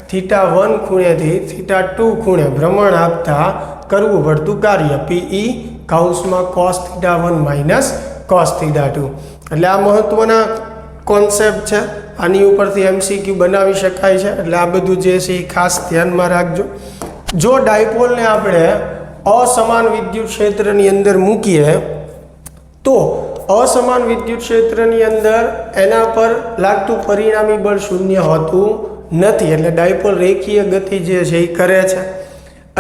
θ1 ખૂણેથી θ2 ખૂણે ભ્રમણ આપતા કરવું પડતું કાર્ય PE કૌંસમાં cos θ1 માઇનસ cos θ2. એટલે આ મહત્વના કોન્સેપ્ટ છે, આની ઉપરથી MCQ બનાવી શકાય છે. એટલે આ બધું જે છે એ ખાસ ધ્યાનમાં રાખજો. જો ડાયપોલને આપણે અસમાન વિદ્યુત ક્ષેત્રની અંદર મૂકીએ તો અસમાન વિદ્યુત ક્ષેત્રની અંદર એના પર લાગતું પરિણામી બળ શૂન્ય હોતું નથી. એટલે ડાયપોલ રેખીય ગતિ જે છે એ કરે છે.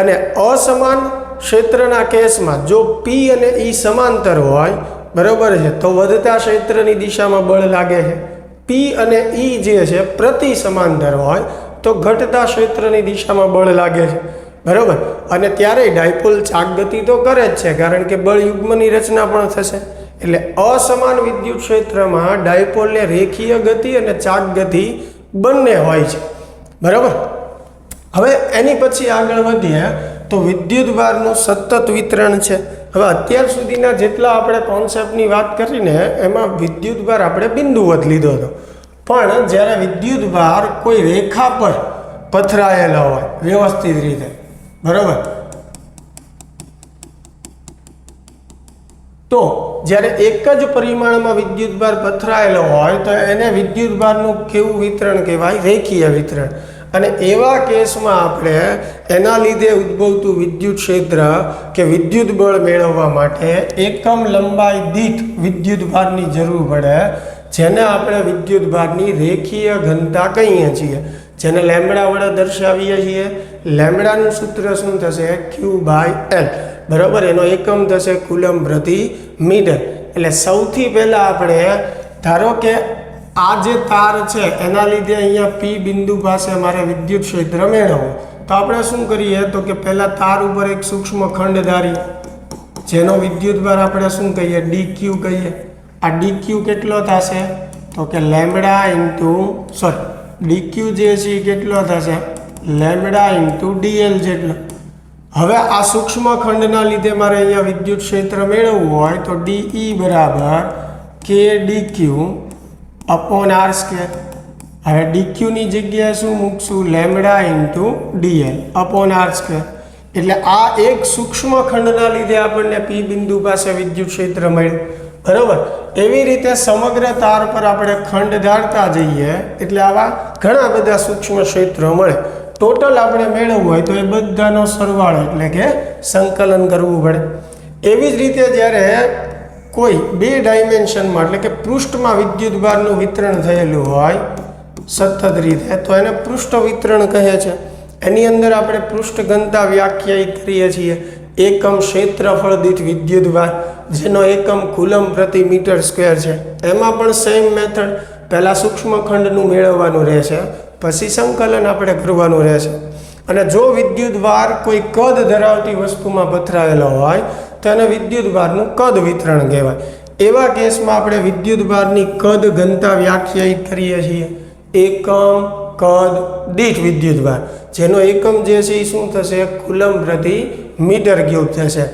અને અસમાન ક્ષેત્રના કેસમાં જો P અને E સમાંતર હોય, બરાબર છે, તો વધતા ક્ષેત્રની દિશામાં બળ લાગે છે. P અને E જે છે પ્રતિ સમાંતર હોય તો ઘટતા ક્ષેત્રની દિશામાં બળ લાગે છે, બરાબર. અને ત્યારે ડાયપોલ ચાક ગતિ તો કરે જ છે, કારણ કે બળ યુગ્મની રચના પણ થશે. એટલે અસમાન વિદ્યુત ક્ષેત્રમાં ડાયપોલને રેખીય ગતિ અને ચાક ગતિ બંને હોય છે, બરાબર. હવે એની પછી આગળ વધીએ તો વિદ્યુતભારનું સતત વિતરણ છે. હવે અત્યાર સુધીના જેટલા આપણે કોન્સેપ્ટની વાત કરીને એમાં વિદ્યુતભાર આપણે બિંદુવત લીધો હતો. પણ જ્યારે વિદ્યુતભાર કોઈ રેખા પર પથરાયેલા હોય વ્યવસ્થિત રીતે, બરાબર, તો જ્યારે એક જ પરિમાણમાં વિદ્યુતભાર પથરાયેલો હોય તો એને વિદ્યુતભારનું કેવું વિતરણ કહેવાય? રેખીય વિતરણ. અને એવા કેસમાં આપણે એના લીધે ઉદ્ભવતું વિદ્યુત ક્ષેત્ર કે વિદ્યુત બળ મેળવવા માટે એકમ લંબાઈ દીઠ વિદ્યુતભારની જરૂર પડે, જેને આપણે વિદ્યુતભારની રેખીય ઘનતા કહીએ છીએ, જેને લેમ્બડા વડે દર્શાવીએ છીએ. લેમ્બડાનું સૂત્ર શું થશે? Q/L. બરાબર. એનો એકમ થશે કુલમ પ્રતિ મીટર. એટલે સૌથી પહેલાં આપણે ધારો કે આ જે તાર છે એના લીધે અહીંયા P બિંદુ પાસે મારે વિદ્યુત ક્ષેત્ર મેળવવું, તો આપણે શું કરીએ? તો કે પહેલાં તાર ઉપર એક સૂક્ષ્મ ખંડ ધારીએ, જેનો વિદ્યુતભાર આપણે શું કહીએ? DQ કહીએ. આ DQ કેટલો થશે? તો કે લેમ્બડા ઇન્ટુ DQ જે છે એ કેટલો થશે? લેમ્બડા ઇન્ટુ DL જેટલો. હવે આ સૂક્ષ્મ ખંડના લીધે મારે અહીંયા વિદ્યુત ક્ષેત્ર મેળવવું હોય તો DE બરાબર KDQ અપોન R². હવે DQ ની જગ્યાએ શું મૂકશું? Lambda into DL upon R². એટલે આ એક સૂક્ષ્મ ખંડના લીધે આપણને P બિંદુ પાસે વિદ્યુત ક્ષેત્ર મળ્યું. બરાબર. એવી રીતે સમગ્ર તાર પર આપણે ખંડ ધારતા જઈએ એટલે આવા ઘણા બધા સૂક્ષ્મ ક્ષેત્રો મળે. ટોટલ આપણે મેળવવું હોય તો એ બધાનો સરવાળો એટલે કે સંકલન કરવું પડે. એવી જ રીતે જ્યારે કોઈ બે ડાયમેન્શનમાં એટલે કે પૃષ્ઠમાં વિદ્યુતભારનું વિતરણ થયેલું હોય સતત રીતે, તો એને પૃષ્ઠ વિતરણ કહે છે. એની અંદર આપણે પૃષ્ઠ ઘનતા વ્યાખ્યાયિત કરીએ છીએ એકમ ક્ષેત્રફળ દીઠ વિદ્યુતભાર, જેનો એકમ કુલમ પ્રતિ મીટર સ્ક્વેર છે. એમાં પણ સેમ મેથડ, પહેલાં સૂક્ષ્મ ખંડનું મેળવવાનું રહેશે, પછી સંકલન આપણે કરવાનું રહેશે. અને જો વિદ્યુતભાર કોઈ કદ ધરાવતી વસ્તુમાં પથરાયેલો હોય તો એને વિદ્યુતભારનું કદ વિતરણ કહેવાય. એવા કેસમાં આપણે વિદ્યુતભારની કદ ઘનતા વ્યાખ્યાયિત કરીએ છીએ એકમ કદ દીઠ વિદ્યુતભાર, જેનો એકમ જે છે એ શું થશે? કુલમ પ્રતિ મીટર ક્યુબ થશે.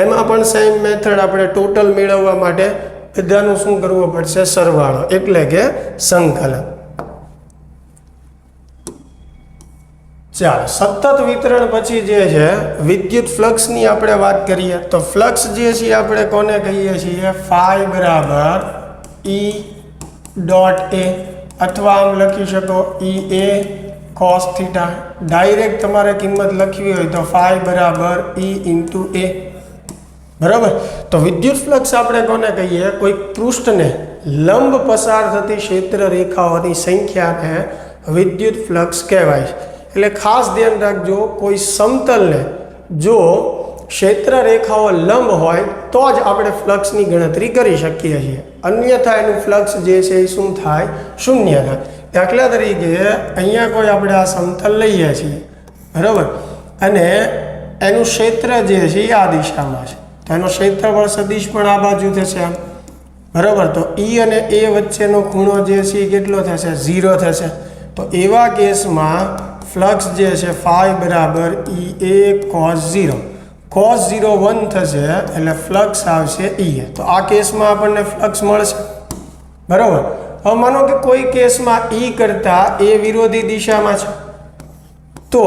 એમાં પણ સેમ મેથડ આપણે ટોટલ મેળવવા માટે બધાનું શું કરવું પડશે? સરવાળો એટલે કે સંકલન. ચાલો, સતત વિતરણ પછી જે છે વિદ્યુત ફ્લક્સની આપણે વાત કરીએ તો ફ્લક્સ જે છે આપણે કોને કહીએ છીએ? ફાઈ બરાબર E.A, અથવા આમ લખી શકો EA cos થીટા. ડાયરેક્ટ તમારે કિંમત લખવી હોય તો ફાઈ બરાબર E ઇન્ટુ A. બરાબર. તો વિદ્યુત ફ્લક્સ આપણે કોને કહીએ? કોઈ પૃષ્ઠને લંબ પસાર થતી ક્ષેત્ર રેખાઓની સંખ્યાને વિદ્યુત ફ્લક્સ કહેવાય છે. એટલે ખાસ ધ્યાન રાખજો, કોઈ સમતલને જો ક્ષેત્ર રેખાઓ લંબ હોય તો જ આપણે ફ્લક્સની ગણતરી કરી શકીએ છીએ, અન્યથા એનું ફ્લક્સ જે છે એ શું થાય? શૂન્ય થાય. દાખલા તરીકે અહીંયા કોઈ આપણે આ સમતલ લઈએ છીએ, બરાબર, અને એનું ક્ષેત્ર જે છે એ આ દિશામાં છે, તો એનો ક્ષેત્રફળ સદિશ પણ આ બાજુ થશે આમ, બરાબર. તો E અને A વચ્ચેનો ખૂણો જે છે એ કેટલો થશે? 0 થશે. તો એવા કેસમાં ફ્લક્સ જે છે ફાઈ બરાબર EA cos 0. cos 0 1 થશે એટલે ફ્લક્સ આવશે EA. તો આ કેસમાં આપણને ફ્લક્સ મળશે. બરાબર. હવે માનો કે કોઈ કેસમાં E કરતાં A વિરોધી દિશામાં છે, તો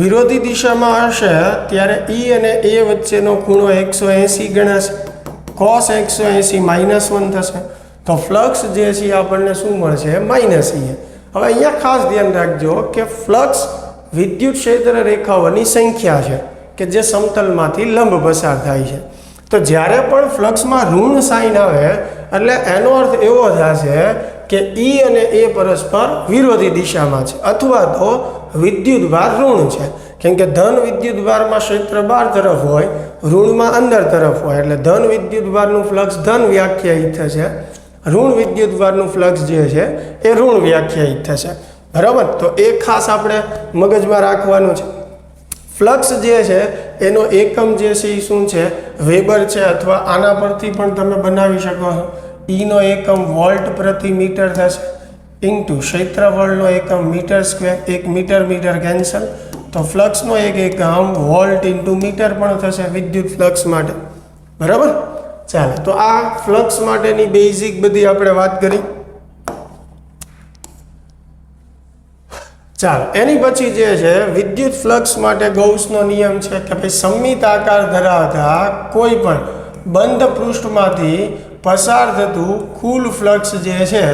વિરોધી દિશામાં હશે ત્યારે E અને A વચ્ચેનો ખૂણો 180 ગણાશે. cos 180 -1 થશે. તો ફ્લક્સ જે છે આપણને શું મળશે? -EA. હવે અહીંયા ખાસ ધ્યાન રાખજો કે ફ્લક્સ વિદ્યુત ક્ષેત્ર રેખાઓની સંખ્યા છે કે જે સમતલમાંથી લંબ પસાર થાય છે. તો જ્યારે પણ ફ્લક્સમાં ઋણ સાઇન આવે એટલે એનો અર્થ એવો થશે કે E અને A પરસ્પર વિરોધી દિશામાં છે, અથવા તો વિદ્યુતભાર ઋણ છે. કેમ કે ધન વિદ્યુતભારમાં ક્ષેત્ર બહાર તરફ હોય, ઋણમાં અંદર તરફ હોય, એટલે ધન વિદ્યુતભારનું ફ્લક્સ ધન વ્યાખ્યાયિત થશે, ઋણ વિદ્યુતભારનું ફ્લક્સ જે છે એ ઋણ વ્યાખ્યાયિત થશે. બરાબર. તો એ ખાસ આપણે મગજમાં રાખવાનું છે. ફ્લક્સ જે છે એનો એકમ જે છે એ શું છે? વેબર છે, અથવા આના પરથી પણ તમે બનાવી શકો છો. ઈનો એકમ વોલ્ટ પ્રતિ મીટર થશે ઇન્ટુ ક્ષેત્રફળનો એકમ મીટર સ્ક્વેર. 1 મીટર કેન્સલ, તો ફ્લક્સનો એક એકમ વોલ્ટ ઇન્ટુ મીટર પણ થશે વિદ્યુત ફ્લક્સ માટે. બરાબર. ચાલો, તો આ ફ્લક્સ માટેની બેઝિક બધી આપણે વાત કરી. ચાલો, એની પછી જે છે વિદ્યુત ફ્લક્સ માટે ગૌસનો નિયમ છે કે ભાઈ સમમિત આકાર ધરાવતા કોઈ પણ બંધ પૃષ્ઠમાંથી પસાર થતું કુલ ફ્લક્સ જે છે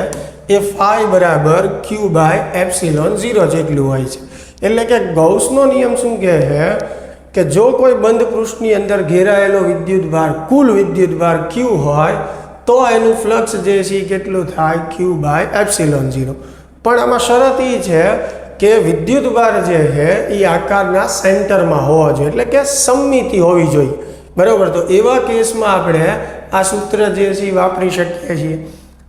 એ ફાઈ બરાબર ક્યુ બાય એપ્સિલોન 0 જેટલું હોય છે. એટલે કે ગૌસનો નિયમ શું કહે છે કે જો કોઈ બંધ પૃષ્ઠની અંદર ઘેરાયેલો વિદ્યુતભાર કુલ વિદ્યુતભાર ક્યુ હોય તો એનું ફ્લક્સ જે છે એ કેટલું થાય ક્યુ બાય એપ્સિલોન 0. પણ આમાં શરત એ છે કે વિદ્યુતભાર જે છે એ આકારના સેન્ટરમાં હોવો જોઈએ, એટલે કે સમમિતિ હોવી જોઈએ. બરાબર, તો એવા કેસમાં આપણે આ સૂત્ર જે છે એ વાપરી શકીએ છીએ,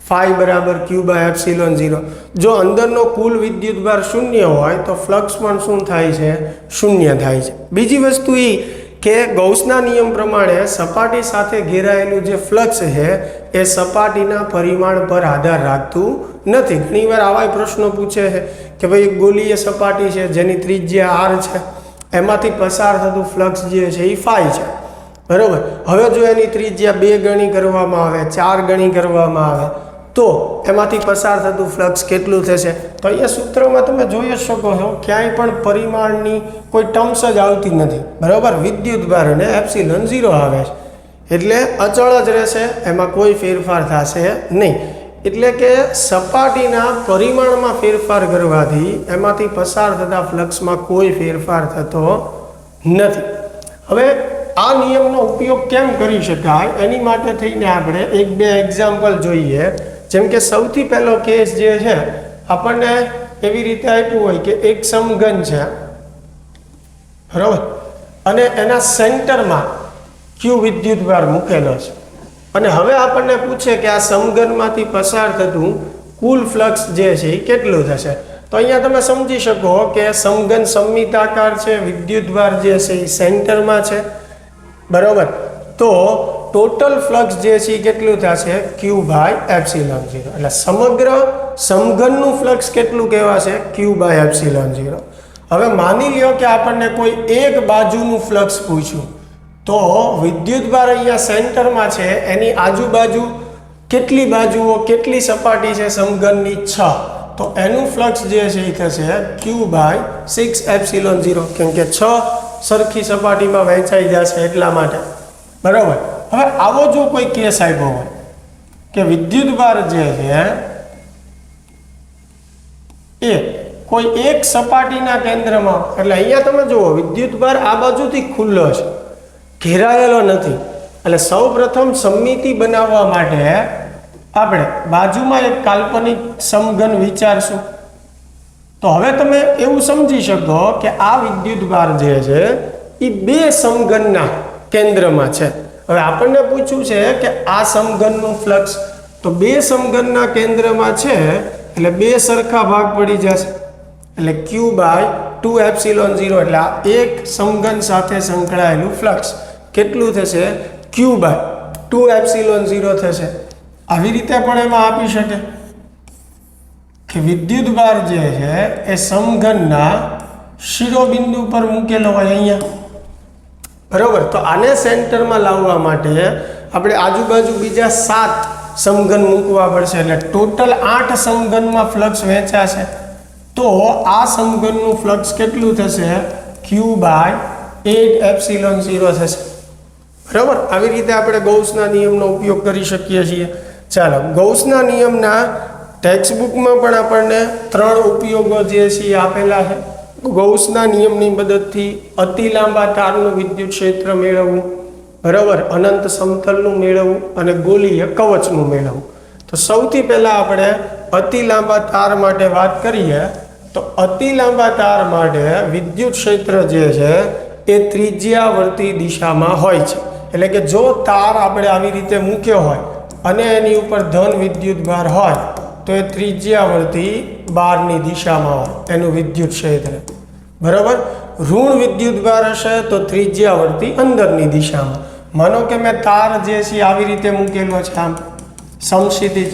ફાઈ બરાબર ક્યુ બાય એપ્સિલોન 0. જો અંદરનો કુલ વિદ્યુતભાર શૂન્ય હોય તો ફ્લક્સ પણ શું થાય છે? શૂન્ય થાય છે. બીજી વસ્તુ એ કે ગૌસના નિયમ પ્રમાણે સપાટી સાથે ઘેરાયેલું જે ફ્લક્સ છે એ સપાટીના પરિમાણ પર આધાર રાખતું નથી. ઘણીવાર આવા પ્રશ્નો પૂછે છે કે ભાઈ ગોલીય સપાટી છે જેની ત્રિજ્યા r છે, એમાંથી પસાર થતું ફ્લક્સ જે છે એ ફાઈ છે. બરાબર, હવે જો એની ત્રિજ્યા 2 ગણી કરવામાં આવે, 4 ગણી કરવામાં આવે તો એમાંથી પસાર થતું ફ્લક્સ કેટલું થશે? તો અહીંયા સૂત્રમાં તમે જોઈ શકો છો ક્યાંય પણ પરિમાણની કોઈ ટર્મ્સ જ આવતી નથી. બરાબર, વિદ્યુતભાર અને એપ્સિલોન 0 આવે છે એટલે અચળ જ રહેશે, એમાં કોઈ ફેરફાર થશે નહીં. એટલે કે સપાટીના પરિમાણમાં ફેરફાર કરવાથી એમાંથી પસાર થતા ફ્લક્સમાં કોઈ ફેરફાર થતો નથી. હવે આ નિયમનો ઉપયોગ કેમ કરી શકાય એની માટે થઈને આપણે 1-2 એક્ઝામ્પલ જોઈએ. જેમ કે સૌથી પહેલો કેસ જે છે આપણને એવી રીતે આપ્યું હોય કે એક સમઘન છે, બરાબર, અને એના સેન્ટરમાં ક્યુ વિદ્યુતભાર મૂકેલો છે અને હવે આપણને પૂછે કે આ સમઘનમાંથી પસાર થતું કુલ ફ્લક્સ જે છે એ કેટલું થશે? તો અહીંયા તમે સમજી શકો કે સમઘન સમમિતાકાર છે, વિદ્યુતભાર જે છે એ સેન્ટરમાં છે. બરાબર, તો ટોટલ ફ્લક્સ જે છે એ કેટલું થશે? ક્યુ બાય એપ્સિલોન 0. એટલે સમગ્ર સમઘનનું ફ્લક્સ કેટલું કહેવાશે? ક્યુ બાય એપ્સિલોન 0. હવે માની લ્યો કે આપણને કોઈ એક બાજુનું ફ્લક્સ પૂછ્યું તો વિદ્યુતભાર અહીંયા સેન્ટરમાં છે, એની આજુબાજુ કેટલી બાજુઓ, કેટલી સપાટી છે સમઘનની? 6. તો એનું ફ્લક્સ જે છે એ થશે ક્યુ બાય 6 એપ્સિલોન 0, કેમ કે 6 સરખી સપાટીમાં વહેંચાઈ જશે એટલા માટે. બરાબર, હવે આવો જો કોઈ કેસ આવ્યો હોય કે વિદ્યુતભાર જે છે એ કોઈ એક સપાટીના કેન્દ્રમાં, એટલે અહીંયા તમે જુઓ વિદ્યુતભાર આ બાજુથી ખુલ્લો છે, ઘેરાયેલો નથી. એટલે સૌ પ્રથમ સમમિતિ બનાવવા માટે આપણે બાજુમાં એક કાલ્પનિક સમઘન વિચારશું. તો હવે તમે એવું સમજી શકો કે આ વિદ્યુતભાર જે છે એ 2 સમઘનના કેન્દ્રમાં છે. હવે આપણને પૂછ્યું છે કે આ સમઘનનું ફ્લક્સ, તો 2 સમઘનના કેન્દ્રમાં છે એટલે 2 સરખા ભાગ પડી જશે, એટલે ક્યુ બાય 2 એપ્સિલોન 0. એટલે આ એક સમઘન સાથે સંકળાયેલું ફ્લક્સ કેટલું થશે? ક્યુ બાય 2 એપ્સિલોન 0 થશે. આવી રીતે પણ એમાં આપી શકે કે વિદ્યુતભાર જે છે એ સમઘનના શિરોબિંદુ પર મૂકેલો હોય અહીંયા. બરાબર, તો આને સેન્ટરમાં લાવવા માટે આપણે આજુબાજુ બીજા 7 સમઘન મૂકવા પડશે, એટલે ટોટલ 8 સમઘનમાં ફ્લક્સ વહેંચાશે. તો આ સમઘનનું ફ્લક્સ કેટલું થશે? ક્યુ બાય 8 એપ્સિલોન 0 થશે. બરાબર, આવી રીતે આપણે ગૌસના નિયમનો ઉપયોગ કરી શકીએ છીએ. ચાલો, ગૌસના નિયમના ટેક્સ્ટબુકમાં પણ આપણને 3 ઉપયોગો જે છે આપેલા છે. ગૌસના નિયમની મદદથી અતિ લાંબા તારનું વિદ્યુત ક્ષેત્ર મેળવવું, બરાબર, અનંત સમતલનું મેળવવું અને ગોલીય કવચનું મેળવવું. તો સૌથી પહેલાં આપણે અતિ લાંબા તાર માટે વાત કરીએ તો અતિ લાંબા તાર માટે વિદ્યુત ક્ષેત્ર જે છે એ ત્રિજ્યાવર્તી દિશામાં હોય છે. એટલે કે જો તાર આપણે આવી રીતે મૂક્યો હોય અને એની ઉપર ધન વિદ્યુતભાર હોય તો એ ત્રિજ્યાવર્તી બહારની દિશામાં હોય એનું વિદ્યુત ક્ષેત્ર. બરાબર, ઋણ વિદ્યુતભાર હશે તો ત્રિજ્યાવર્તી અંદરની દિશામાં. માનો કે મેં તાર જે છે આવી રીતે મૂકેલો છે આમ સમક્ષિતિજ,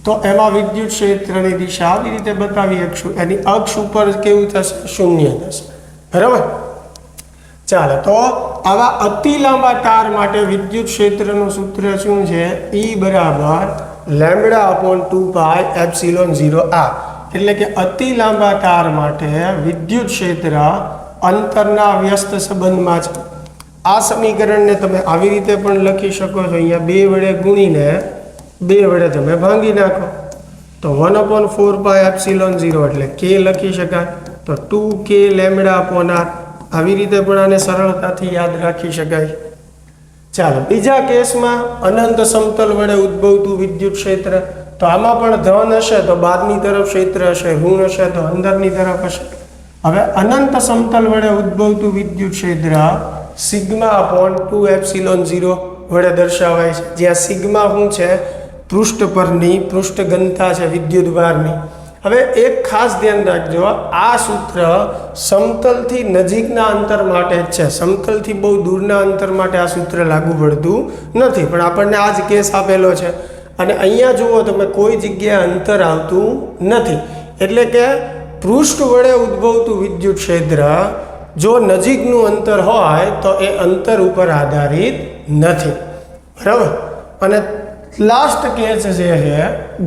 તો એમાં વિદ્યુત ક્ષેત્રની દિશા આવી રીતે બતાવી શકશું. એની અક્ષ ઉપર કેવું થશે? 0 થશે. બરાબર, ચાલો, તો આવા અતિ લાંબા તાર માટે વિદ્યુત ક્ષેત્રનું સૂત્ર શું છે? E બરાબર λ/2π એપ્સિલોન 0r. એટલે કે અતિ લાંબા તાર માટે વિદ્યુત ક્ષેત્ર અંતરના વ્યસ્ત સંબંધમાં છે. આ સમીકરણને તમે આવી રીતે પણ લખી શકો છો, અહીંયા 2 વડે ગુણીને 2 વડે તમે ભાંગી નાખો તો 1/4πε0 એટલે k લખી શકાય. તો 2k λ/r આવી રીતે પણ આને સરળતાથી યાદ રાખી શકાય. ચાલો બીજા કેસમાં અનંત સમતલ વડે ઉદ્ભવતું વિદ્યુત ક્ષેત્ર. તો આમાં પણ ધન હશે તો બહારની તરફ ક્ષેત્ર હશે, ઋણ હશે તો અંદરની તરફ હશે. હવે અનંત સમતલ વડે ઉદ્ભવતું વિદ્યુત ક્ષેત્ર σ/2ε0 વડે દર્શાવાય છે, જ્યાં સિગ્મા શું છે? પૃષ્ઠ પરની પૃષ્ઠ ઘનતા છે વિદ્યુતભારની. હવે એક ખાસ ધ્યાન રાખજો, આ સૂત્ર સમતલથી નજીકના અંતર માટે જ છે, સમતલથી બહુ દૂરના અંતર માટે આ સૂત્ર લાગુ પડતું નથી. પણ આપણને આ જ કેસ આપેલો છે અને અહીંયા જુઓ તમે કોઈ જગ્યાએ અંતર આવતું નથી, એટલે કે પૃષ્ઠ વડે ઉદ્ભવતું વિદ્યુત ક્ષેત્ર જો નજીકનું અંતર હોય તો એ અંતર ઉપર આધારિત નથી. બરાબર. અને લાસ્ટ કેસ જે છે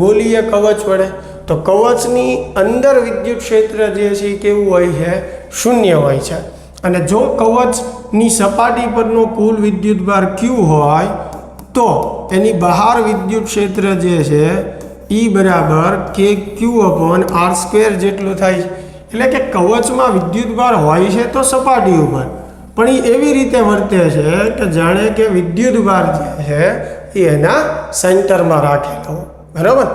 ગોલીય કવચ વડે. તો કવચની અંદર વિદ્યુત ક્ષેત્ર જે છે એ કેવું હોય છે? શૂન્ય હોય છે. અને જો કવચની સપાટી પરનો કુલ વિદ્યુતભાર q હોય તો એની બહાર વિદ્યુત ક્ષેત્ર જે છે E બરાબર kq/r² જેટલું થાય છે. એટલે કે કવચમાં વિદ્યુતભાર હોય છે તો સપાટી ઉપર, પણ એ એવી રીતે વર્તે છે કે જાણે કે વિદ્યુતભાર જે છે એ એના સેન્ટરમાં રાખેલો. બરાબર.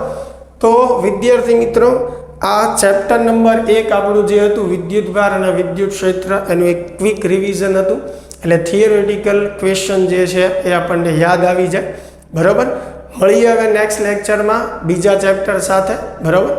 તો વિદ્યાર્થી મિત્રો, આ ચેપ્ટર નંબર 1 આપણું જે હતું વિદ્યુતભાર અને વિદ્યુત ક્ષેત્ર, એનું એક ક્વિક રિવિઝન હતું. એટલે થિયોરેટિકલ ક્વેશ્ચન જે છે એ આપણને યાદ આવી જાય. બરાબર. મળીએ હવે નેક્સ્ટ લેક્ચરમાં બીજા ચેપ્ટર સાથે. બરાબર.